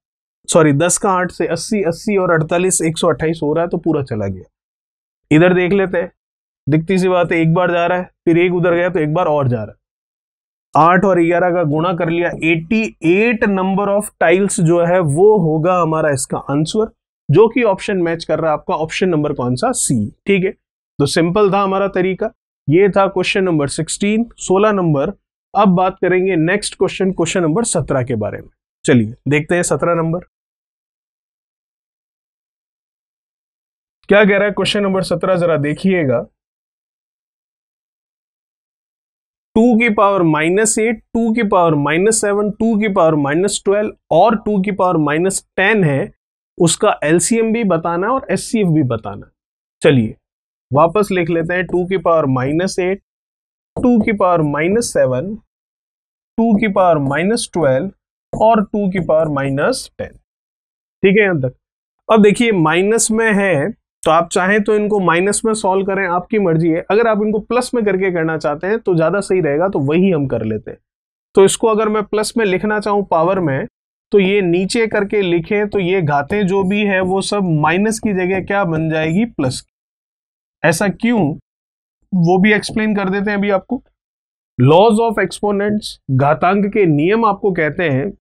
सॉरी 10 का 8 से 80, 80 और 48 128 हो रहा है, तो पूरा चला गया। इधर देख लेते हैं, दिखती सी बात है, एक बार जा रहा है, फिर एक उधर गया तो एक बार और जा रहा है। 8 और 11 का गुणा कर लिया, 88 नंबर ऑफ टाइल्स जो है वो होगा हमारा इसका आंसर, जो कि ऑप्शन मैच कर रहा है आपका, ऑप्शन नंबर कौन सा, सी। ठीक है, तो सिंपल था हमारा तरीका। ये था क्वेश्चन नंबर 16 नंबर। अब बात करेंगे नेक्स्ट क्वेश्चन, क्वेश्चन नंबर 17 के बारे में। चलिए देखते हैं 17 नंबर क्या कह रहा है। क्वेश्चन नंबर 17 जरा देखिएगा। 2 की पावर -8, 2 की पावर -7, 2 की पावर -12 और 2 की पावर -10 है, उसका एलसीएम भी बताना है और एचसीएफ भी बताना है। चलिए वापस लिख लेते हैं, 2 की पावर -8, 2 की पावर -7, 2 की पावर -12 और 2 की पावर -10। ठीक है यहां तक। अब देखिए माइनस में है, तो आप चाहें तो इनको माइनस में सॉल्व करें, आपकी मर्जी है। अगर आप इनको प्लस में करके करना चाहते हैं तो ज्यादा सही रहेगा, तो वही हम कर लेते हैं। तो इसको अगर मैं प्लस में लिखना चाहूं पावर में, तो ये नीचे करके लिखें तो ये घातें जो भी है वो सब माइनस की जगह क्या बन जाएगी, प्लस। ऐसा क्यों, वो भी एक्सप्लेन कर देते हैं अभी आपको। लॉज ऑफ एक्सपोनेंट्स, घातांक के नियम आपको कहते हैं,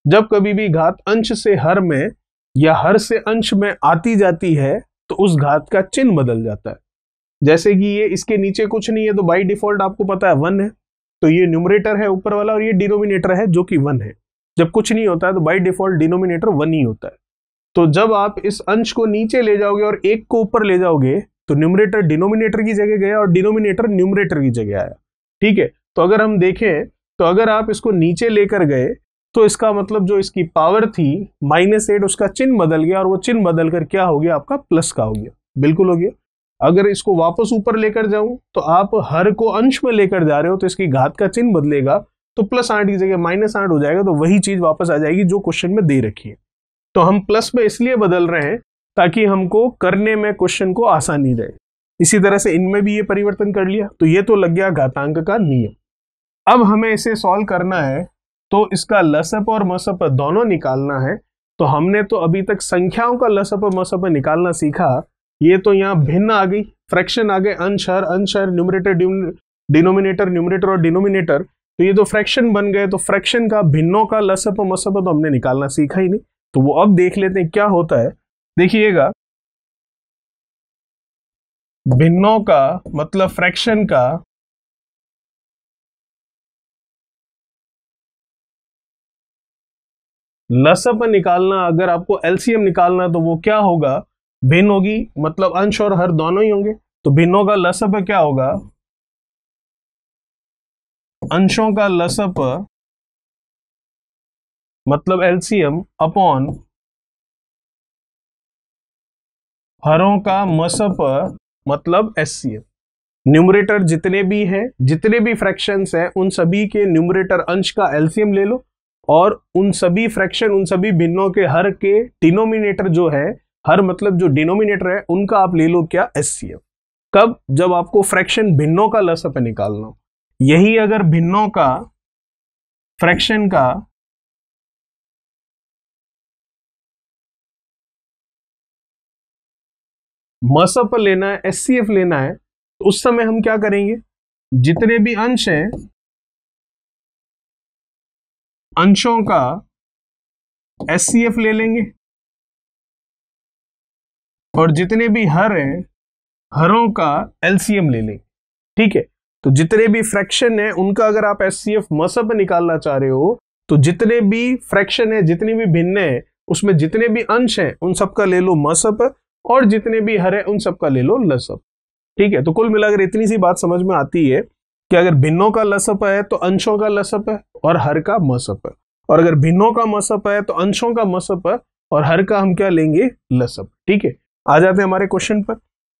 जब कभी भी घात अंश से हर में या हर से अंश में आती जाती है तो उस घात का चिन्ह बदल जाता है। जैसे कि ये इसके नीचे कुछ नहीं है तो बाय डिफॉल्ट आपको पता है 1 है, तो ये न्यूमरेटर है ऊपर वाला और ये डिनोमिनेटर है जो कि 1 है। जब कुछ नहीं होता है तो बाय डिफॉल्ट डिनोमिनेटर 1 ही होता है। तो जब आप इस अंश को नीचे ले जाओगे और 1 को ऊपर ले जाओगे तो न्यूमरेटर डिनोमिनेटर की जगह गया और डिनोमिनेटर न्यूमरेटर की जगह आया। ठीक है, तो अगर हम देखें तो अगर आप इसको नीचे लेकर गए तो इसका मतलब जो इसकी पावर थी -8, उसका चिन्ह बदल गया, और वो चिन्ह बदल कर क्या हो गया आपका, प्लस का हो गया। बिल्कुल हो गया। अगर इसको वापस ऊपर लेकर जाऊं तो आप हर को अंश में लेकर जा रहे हो, तो इसकी घात का चिन्ह बदलेगा, तो +8 की जगह -8 हो जाएगा, तो वही चीज वापस आ जाएगी जो क्वेश्चन में दे रखी है। तो हम प्लस में इसलिए बदल रहे हैं ताकि हमको करने में क्वेश्चन को आसानी रहे। इसी तरह से इनमें भी ये परिवर्तन कर लिया, तो ये तो लग गया घातांक का नियम। अब हमें इसे सॉल्व करना है, तो इसका लसअप और मसअप दोनों निकालना है। तो हमने तो अभी तक संख्याओं का लसअप और मसअप निकालना सीखा। ये तो यहाँ भिन्न आ गई, फ्रैक्शन आ गए, अंश हर, न्यूमरेटर डिनोमिनेटर, न्यूमरेटर और डिनोमिनेटर, तो ये तो फ्रैक्शन बन गए। तो फ्रैक्शन का भिन्नों का लसअप और मसअप तो हमने निकालना सीखा ही नहीं। तो वो अब देख लेते हैं क्या होता है। देखिएगा, भिन्नों का मतलब फ्रैक्शन का लसअप निकालना, अगर आपको एलसीएम निकालना तो वो क्या होगा, भिन्न होगी, मतलब अंश और हर दोनों ही होंगे। तो भिन्नों का लसअप क्या होगा, अंशों का लसअप मतलब एलसीएम अपॉन हरों का मसअप मतलब एचसीएफ। न्यूमरेटर जितने भी हैं, जितने भी फ्रैक्शंस हैं, उन सभी के न्यूमरेटर अंश का एलसीएम ले लो, और उन सभी फ्रैक्शन, उन सभी भिन्नों के हर के डिनोमिनेटर जो है, हर मतलब जो डिनोमिनेटर है उनका आप ले लो क्या, एचसीएफ। कब, जब आपको फ्रैक्शन भिन्नों का लसअप निकालना हो। यही अगर भिन्नों का फ्रैक्शन का मसअप लेना है, एचसीएफ लेना है, तो उस समय हम क्या करेंगे, जितने भी अंश हैं, अंशों का एचसीएफ ले लेंगे, और जितने भी हर हैं, हरों का एलसीएम ले लेंगे। ठीक है, तो जितने भी फ्रैक्शन है उनका अगर आप एचसीएफ मसअप निकालना चाह रहे हो, तो जितने भी फ्रैक्शन है, जितनी भी भिन्न है, उसमें जितने भी अंश हैं उन सबका ले लो मसअप, और जितने भी हर है उन सबका ले लो लसअप। ठीक है, तो कुल मिलाकर इतनी सी बात समझ में आती है कि अगर भिन्नों का लसअप है तो अंशों का लसअप है और हर का मसअप है, और अगर भिन्नों का मसअप है तो अंशों का मसअप है और हर का हम क्या लेंगे, लसअप। ठीक है, आ जाते हैं हमारे क्वेश्चन पर।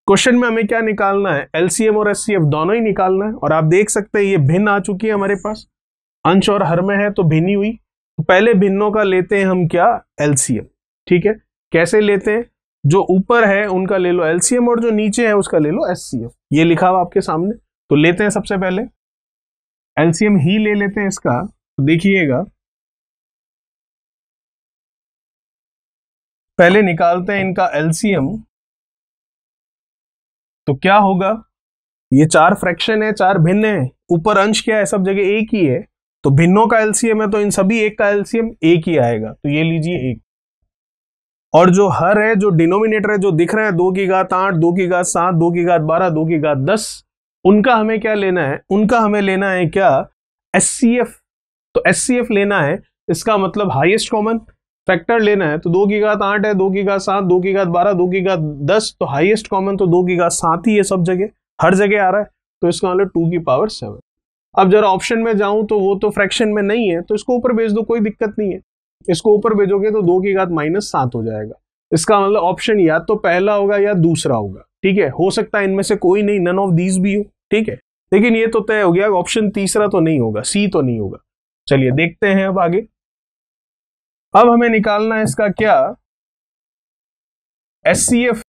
क्वेश्चन में हमें क्या निकालना है, एलसीएम और एचसीएफ दोनों ही निकालना है। और आप देख सकते हैं ये भिन्न आ चुकी है हमारे पास, अंश और हर में है तो भिन्न हुई। तो पहले भिन्नों का लेते हैं हम क्या, एलसीएम। ठीक है, कैसे लेते हैं, जो ऊपर है उनका ले लो एलसीएम और जो नीचे है उसका ले लो एचसीएफ। ये लिखा हुआ आपके सामने। तो लेते हैं सबसे पहले एलसीएम ही ले लेते हैं इसका। तो देखिएगा, पहले निकालते हैं इनका एलसीएम। तो क्या होगा, ये चार फ्रैक्शन है, चार भिन्न है, ऊपर अंश क्या है, सब जगह एक ही है, तो भिन्नों का एलसीएम है तो इन सभी एक का एलसीएम एक ही आएगा। तो ये लीजिए एक। और जो हर है, जो डिनोमिनेटर है, जो दिख रहा है 2 की घात 8, 2 की घात 7, 2 की घात 12, 2 की घात 10, उनका हमें क्या लेना है, उनका हमें लेना है क्या, एचसीएफ। तो एचसीएफ लेना है, इसका मतलब हाईएस्ट कॉमन फैक्टर लेना है। तो 2 की घात 8 है, 2 की घात 7, 2 की घात 12, 2 की घात 10, तो हाईएस्ट कॉमन तो 2 की घात 7 ही है, सब जगह हर जगह आ रहा है, तो इसका मतलब 2 की पावर 7। अब जरा ऑप्शन में जाऊं तो वो तो फ्रैक्शन में नहीं है, तो इसको ऊपर भेज दो, कोई दिक्कत नहीं है। इसको ऊपर भेजोगे तो 2 की घात -7 हो जाएगा। इसका मतलब ऑप्शन या तो पहला होगा या दूसरा होगा। ठीक है, हो सकता है इनमें से कोई नहीं, नन ऑफ दीज भी हो। ठीक है, लेकिन ये तो तय हो गया, ऑप्शन तीसरा तो नहीं होगा, सी तो नहीं होगा। चलिए देखते हैं अब आगे। अब हमें निकालना है इसका क्या, एचसीएफ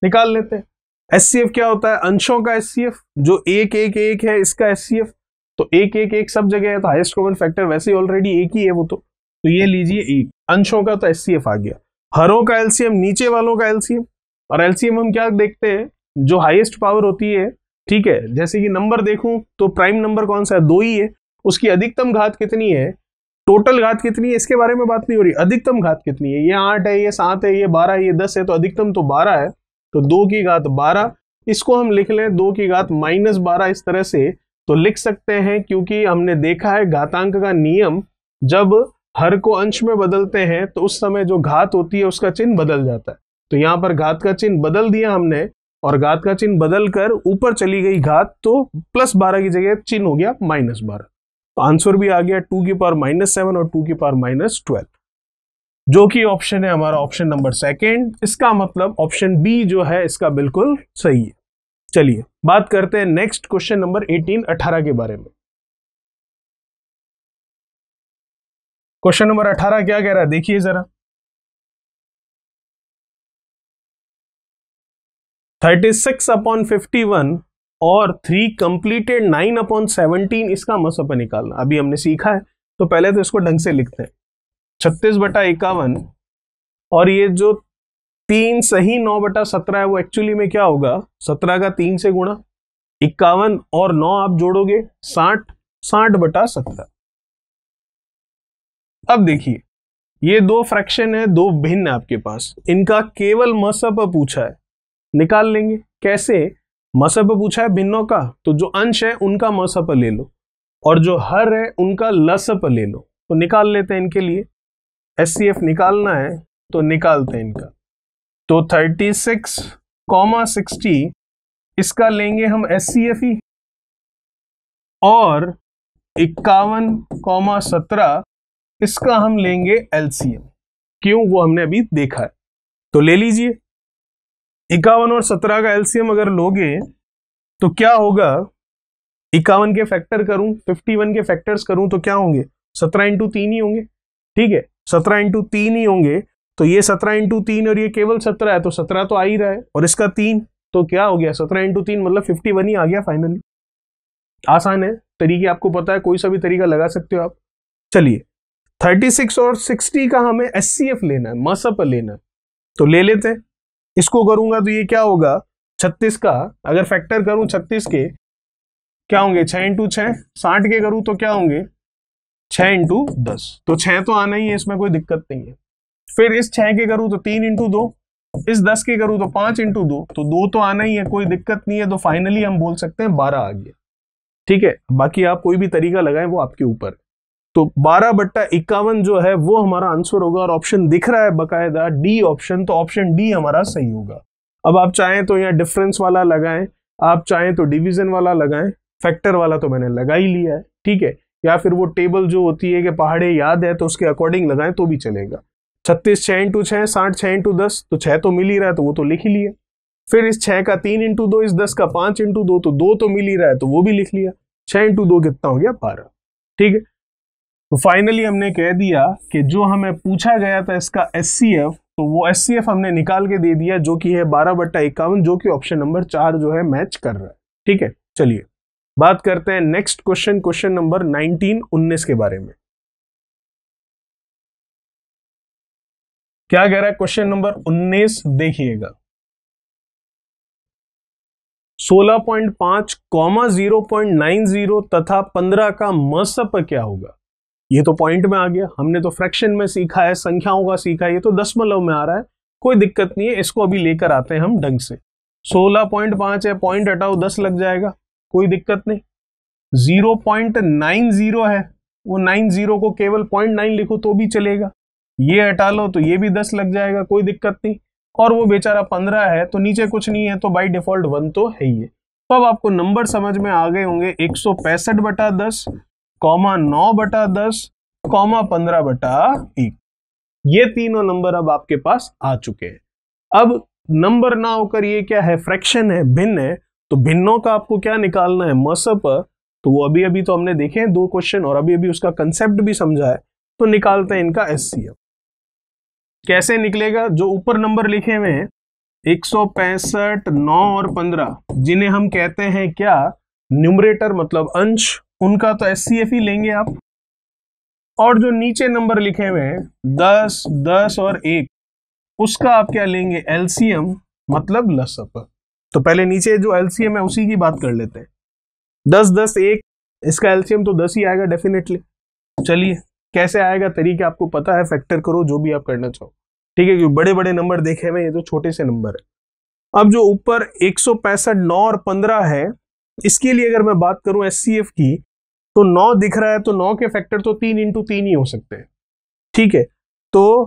निकाल लेते हैं। एचसीएफ क्या होता है, अंशों का एचसीएफ, जो एक एक एक है इसका एचसीएफ। तो एक एक एक सब जगह है, तो हाईएस्ट कॉमन फैक्टर वैसे ही ऑलरेडी एक ही है वो तो ये लीजिए एक। अंशों का तो एचसीएफ आ गया, हरों का एलसीएम, नीचे वालों का एलसीएम। और एलसीएम हम क्या देखते हैं, जो हाईएस्ट पावर होती है। ठीक है, जैसे कि नंबर देखूं तो प्राइम नंबर कौन सा है, 2 ही है, उसकी अधिकतम घात कितनी है, टोटल घात कितनी है, इसके बारे में बात नहीं हो रही, अधिकतम घात कितनी है, ये 8 है, ये 7 है, ये 12 है, ये 10 है, तो अधिकतम तो 12 है। तो 2 की घात 12, इसको हम लिख लें 2 की घात -12 इस तरह से तो लिख सकते हैं, क्योंकि हमने देखा है घातांक का नियम, जब हर को अंश में बदलते हैं तो उस समय जो घात होती है उसका चिन्ह बदल जाता है। तो यहाँ पर घात का चिन्ह बदल दिया हमने, और घात का चिन्ह बदल कर ऊपर चली गई घात, तो +12 की जगह चिन्ह हो गया -12। तो आंसर भी आ गया 2 की पावर -7 और 2 की पावर -12, जो कि ऑप्शन है हमारा ऑप्शन नंबर सेकंड। इसका मतलब ऑप्शन बी जो है इसका बिल्कुल सही है। चलिए बात करते हैं नेक्स्ट क्वेश्चन नंबर 18 के बारे में। क्वेश्चन नंबर 18 क्या कह रहा है, देखिए जरा। 36/51 और 3 कंप्लीटेड 9/17 इसका मसप निकालना अभी हमने सीखा है। तो पहले तो इसको ढंग से लिखते हैं, 36/51 और ये जो 3 सही 9/17 है वो एक्चुअली में क्या होगा, 17 का 3 से गुणा, 51 और 9 आप जोड़ोगे 60, 60/17। अब देखिए ये दो फ्रैक्शन है, दो भिन्न है आपके पास, इनका केवल मसप पूछा है, निकाल लेंगे। कैसे? मसप पूछा है भिन्नों का, तो जो अंश है उनका मसप ले लो और जो हर है उनका लसप ले लो। तो निकाल लेते हैं इनके लिए, एचसीएफ निकालना है तो निकालते हैं इनका। तो 36,60 इसका लेंगे हम एचसीएफ ही, और 51,17 इसका हम लेंगे एलसीएम। क्यों, वो हमने अभी देखा है। तो ले लीजिए 51 और 17 का एलसीएम अगर लोगे तो क्या होगा, 51 के फैक्टर करूं, 51 के फैक्टर्स करूं तो क्या होंगे, 17 इंटू 3 ही होंगे। ठीक है, 17 इंटू 3 ही होंगे। तो ये 17 इंटू 3 और ये केवल 17 है, तो 17 तो आ ही रहा है, और इसका 3 तो क्या हो गया, 17 इंटू 3 मतलब 51 ही आ गया फाइनली। आसान है, तरीके आपको पता है, कोई सा भी तरीका लगा सकते हो आप। चलिए 36 और 60 का हमें एचसीएफ लेना है, मसप लेना है, तो ले लेते हैं। इसको करूंगा तो ये क्या होगा, 36 का अगर फैक्टर करूं 36 के क्या होंगे, 6 इंटू 6, 60 के करूं तो क्या होंगे 6 इंटू 10, तो 6 तो आना ही है, इसमें कोई दिक्कत नहीं है। फिर इस 6 के करूं तो 3 इंटू 2, इस 10 के करूं तो 5 इंटू 2, तो 2 तो आना ही है, कोई दिक्कत नहीं है। तो फाइनली हम बोल सकते हैं 12 आ गया। ठीक है, बाकी आप कोई भी तरीका लगाएं वो आपके ऊपर। तो 12/51 जो है वो हमारा आंसर होगा, और ऑप्शन दिख रहा है बकायदा डी ऑप्शन, तो ऑप्शन डी हमारा सही होगा। अब आप चाहें तो यहाँ डिफरेंस वाला लगाएं, आप चाहें तो डिवीजन वाला लगाएं, फैक्टर वाला तो मैंने लगा ही लिया है। ठीक है, या फिर वो टेबल जो होती है कि पहाड़े याद है तो उसके अकॉर्डिंग लगाएं तो भी चलेगा। 36 6 इंटू 6, 60 6 इंटू 10, तो 6 तो मिल ही रहा है तो वो तो लिख ही लिया। फिर इस 6 का 3 इंटू 2, इस 10 का 5 इंटू 2, तो 2 तो मिल ही रहा है तो वो भी लिख लिया। 6 इंटू 2 कितना हो गया, 12। ठीक है, तो फाइनली हमने कह दिया कि जो हमें पूछा गया था इसका एचसीएफ, तो वो एचसीएफ हमने निकाल के दे दिया, जो कि है 12/51, जो कि ऑप्शन नंबर 4 जो है मैच कर रहा है। ठीक है, चलिए बात करते हैं नेक्स्ट क्वेश्चन, क्वेश्चन नंबर 19 के बारे में। क्या कह रहा है क्वेश्चन नंबर 19, देखिएगा 16.5, 0.90 तथा 15 का मसप क्या होगा। ये तो पॉइंट में आ गया, हमने तो फ्रैक्शन में सीखा है, संख्याओं का सीखा है, ये तो दशमलव में आ रहा है, कोई दिक्कत नहीं है। इसको अभी लेकर आते हैं हम ढंग से। 16.5 है, पॉइंट हटाओ 10 लग जाएगा, कोई दिक्कत नहीं। 0.90 है, वो 90 को केवल 0.9 लिखो तो भी चलेगा, ये हटा लो तो ये भी 10 लग जाएगा, कोई दिक्कत नहीं। और वो बेचारा 15 है तो नीचे कुछ नहीं है, तो बाई डिफॉल्ट 1 तो है ही है। तो अब आपको नंबर समझ में आ गए होंगे, 165/10, 9/10, 15/1, ये तीनों नंबर अब आपके पास आ चुके हैं। अब नंबर ना होकर ये क्या है, फ्रैक्शन है, भिन्न है, तो भिन्नों का आपको क्या निकालना है, मसप। तो वो अभी तो हमने देखे हैं 2 क्वेश्चन, और अभी उसका कंसेप्ट भी समझा है, तो निकालते हैं इनका एचसीएफ। कैसे निकलेगा, जो ऊपर नंबर लिखे हुए हैं 165, 9 और 15, जिन्हें हम कहते हैं क्या, न्यूमरेटर मतलब अंश, उनका तो एचसीएफ ही लेंगे आप। और जो नीचे नंबर लिखे हुए हैं 10, 10 और 1, उसका आप क्या लेंगे, एलसीएम मतलब लसप। तो पहले नीचे जो एलसीएम है उसी की बात कर लेते हैं। 10, 10, 1, इसका एलसीएम तो 10 ही आएगा डेफिनेटली। चलिए कैसे आएगा, तरीके आपको पता है, फैक्टर करो जो भी आप करना चाहो। ठीक है, क्योंकि बड़े बड़े नंबर देखे हुए, ये तो छोटे से नंबर है। अब जो ऊपर 165, 9 और 15 है, इसके लिए अगर मैं बात करूं एचसीएफ की, तो 9 दिख रहा है, तो 9 के फैक्टर तो 3 इंटू 3 ही हो सकते हैं। ठीक है, तो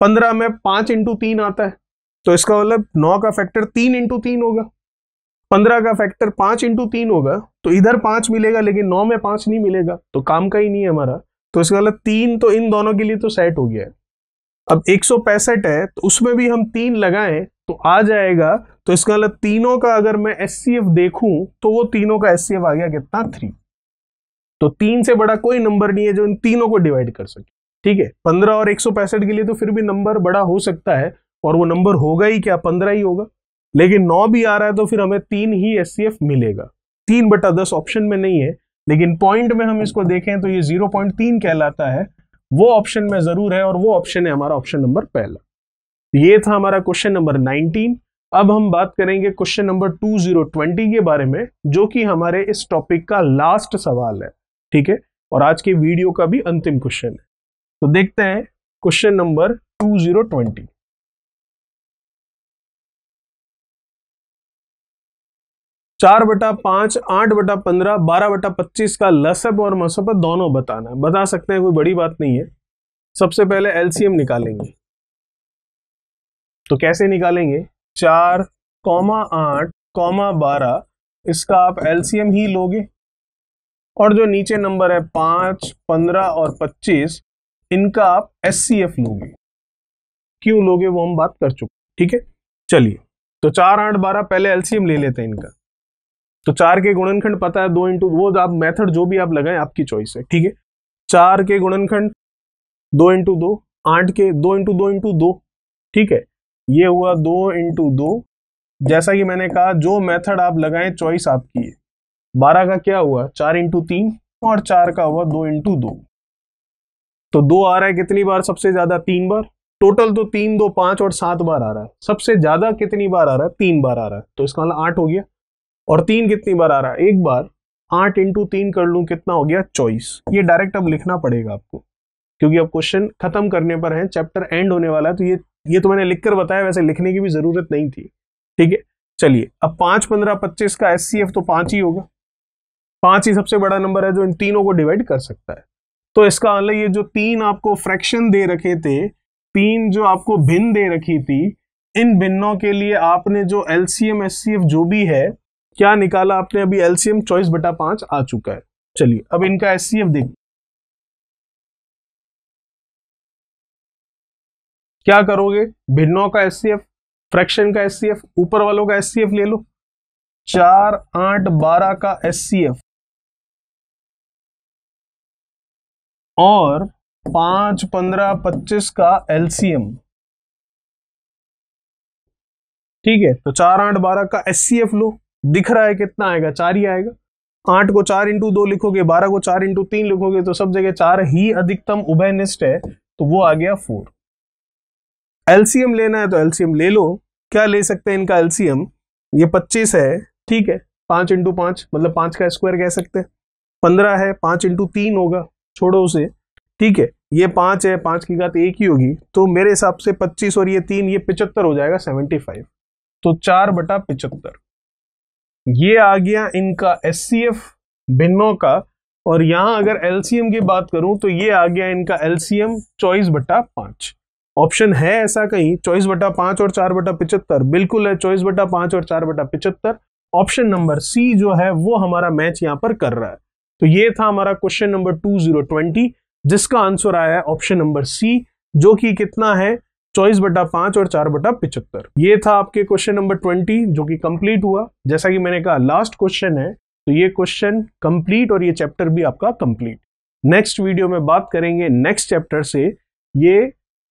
15 में 5 इंटू 3 आता है, तो इसका मतलब 9 का फैक्टर 3 इंटू 3 होगा, 15 का फैक्टर 5 इंटू 3 होगा, तो इधर 5 मिलेगा लेकिन 9 में 5 नहीं मिलेगा, तो काम का ही नहीं है हमारा। तो इसका मतलब 3 तो इन दोनों के लिए तो सेट हो गया है। अब 165 है, तो उसमें भी हम 3 लगाएं तो आ जाएगा, तो इसका मतलब तीनों का अगर मैं एचसीएफ देखूं तो वो तीनों का एचसीएफ आ गया कितना, 3। तो 3 से बड़ा कोई नंबर नहीं है जो इन तीनों को डिवाइड कर सके। ठीक है, 15 और 165 के लिए तो फिर भी नंबर बड़ा हो सकता है, और वो नंबर होगा ही क्या, 15 ही होगा। लेकिन 9 भी आ रहा है तो फिर हमें 3 ही एचसीएफ मिलेगा। 3/10 ऑप्शन में नहीं है, लेकिन पॉइंट में हम इसको देखें तो ये 0.3 कहलाता है, वो ऑप्शन में जरूर है, और वो ऑप्शन है हमारा ऑप्शन नंबर पहला। ये था हमारा क्वेश्चन नंबर 19। अब हम बात करेंगे क्वेश्चन नंबर 2020 के बारे में, जो कि हमारे इस टॉपिक का लास्ट सवाल है, ठीक है, और आज के वीडियो का भी अंतिम क्वेश्चन है। तो देखते हैं क्वेश्चन नंबर 2020। 4/5, 8/15, 12/25 का लसब और मसब दोनों बताना है। बता सकते हैं, कोई बड़ी बात नहीं है। सबसे पहले एलसीएम निकालेंगे, तो कैसे निकालेंगे? 4, 8, 12, इसका आप एलसीएम ही लोगे, और जो नीचे नंबर है 5, 15 और 25, इनका आप एचसीएफ लोगे। क्यों लोगे वो हम बात कर चुके, ठीक है। चलिए, तो 4, 8, 12 पहले एलसीएम ले लेते हैं इनका। तो 4 के गुणनखंड पता है, 2 इंटू, वो आप मेथड जो भी आप लगाएं आपकी चॉइस है, ठीक है। 4 के गुणनखंड 2 इंटू 2, 8 के 2 इंटू 2 इंटू 2, ठीक है, ये हुआ 2 इंटू 2। जैसा कि मैंने कहा, जो मेथड आप लगाएं चॉइस आपकी है। 12 का क्या हुआ? 4 इंटू 3, और 4 का हुआ 2 इंटू 2। तो 2 आ रहा है कितनी बार? सबसे ज्यादा 3 बार। टोटल तो 3, 2, 5 और 7 बार आ रहा है। सबसे ज्यादा कितनी बार आ रहा है? 3 बार आ रहा है, तो इसका मतलब 8 हो गया। और 3 कितनी बार आ रहा है? 1 बार। 8 इंटू 3 कर लूं, कितना हो गया? 24। ये डायरेक्ट अब लिखना पड़ेगा आपको, क्योंकि अब क्वेश्चन खत्म करने पर है, चैप्टर एंड होने वाला है। तो ये तो मैंने लिखकर बताया, वैसे लिखने की भी जरूरत नहीं थी, ठीक है। चलिए, अब 5, 15, 25 का एचसीएफ तो 5 ही होगा। 5 ही सबसे बड़ा नंबर है जो इन तीनों को डिवाइड कर सकता है। तो इसका मतलब ये जो 3 आपको फ्रैक्शन दे रखे थे, 3 जो आपको भिन्न दे रखी थी, इन भिन्नों के लिए आपने जो एलसीएम एचसीएफ जो भी है, क्या निकाला आपने? अभी एलसीएम 24/5 आ चुका है। चलिए, अब इनका एचसीएफ देख, क्या करोगे? भिन्नों का एचसीएफ, फ्रैक्शन का एचसीएफ, ऊपर वालों का एचसीएफ ले लो। 4, 8, 12 का एचसीएफ और 5, 15, 25 का एलसीएम, ठीक है। तो 4, 8, 12 का एचसीएफ लो। दिख रहा है कितना आएगा? 4 ही आएगा। 8 को 4 इंटू 2 लिखोगे, 12 को 4 इंटू 3 लिखोगे, तो सब जगह 4 ही अधिकतम उभयनिष्ठ है, तो वो आ गया 4। एलसीएम लेना है तो एलसीएम ले लो। क्या ले सकते हैं इनका एलसीएम? ये 25 है, ठीक है, 5 इंटू 5 मतलब 5 का स्क्वायर कह सकते हैं। 15 है, 5 इंटू 3 होगा, छोड़ो उसे, ठीक है। ये 5 है, 5 की घात 1 ही होगी, तो मेरे हिसाब से 25 और ये 3, ये 75 हो जाएगा, 75। तो 4/75 ये आ गया इनका एचसीएफ भिन्नों का। और यहां अगर एलसीएम की बात करूं तो ये आ गया इनका एलसीएम 24/5। ऑप्शन है ऐसा कहीं 24/5 और 4/75? बिल्कुल है, 24/5 और 4/75। ऑप्शन नंबर सी जो है वो हमारा मैच यहां पर कर रहा है। तो ये था हमारा क्वेश्चन नंबर 2020, जिसका आंसर आया है ऑप्शन नंबर सी, जो कि कितना है? 24/5 और 4/75। ये था आपके क्वेश्चन नंबर 20, जो कि कंप्लीट हुआ। जैसा कि मैंने कहा, लास्ट क्वेश्चन है, तो ये क्वेश्चन कंप्लीट और ये चैप्टर भी आपका कंप्लीट। नेक्स्ट वीडियो में बात करेंगे नेक्स्ट चैप्टर से। ये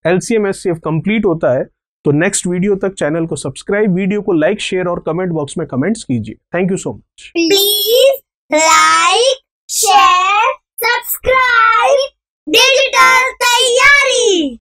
एलसीएम एचसीएफ कंप्लीट होता है। तो नेक्स्ट वीडियो तक चैनल को सब्सक्राइब, वीडियो को लाइक, शेयर और कमेंट बॉक्स में कमेंट्स कीजिए। Thank you so much. Please like, share, subscribe digital तैयारी।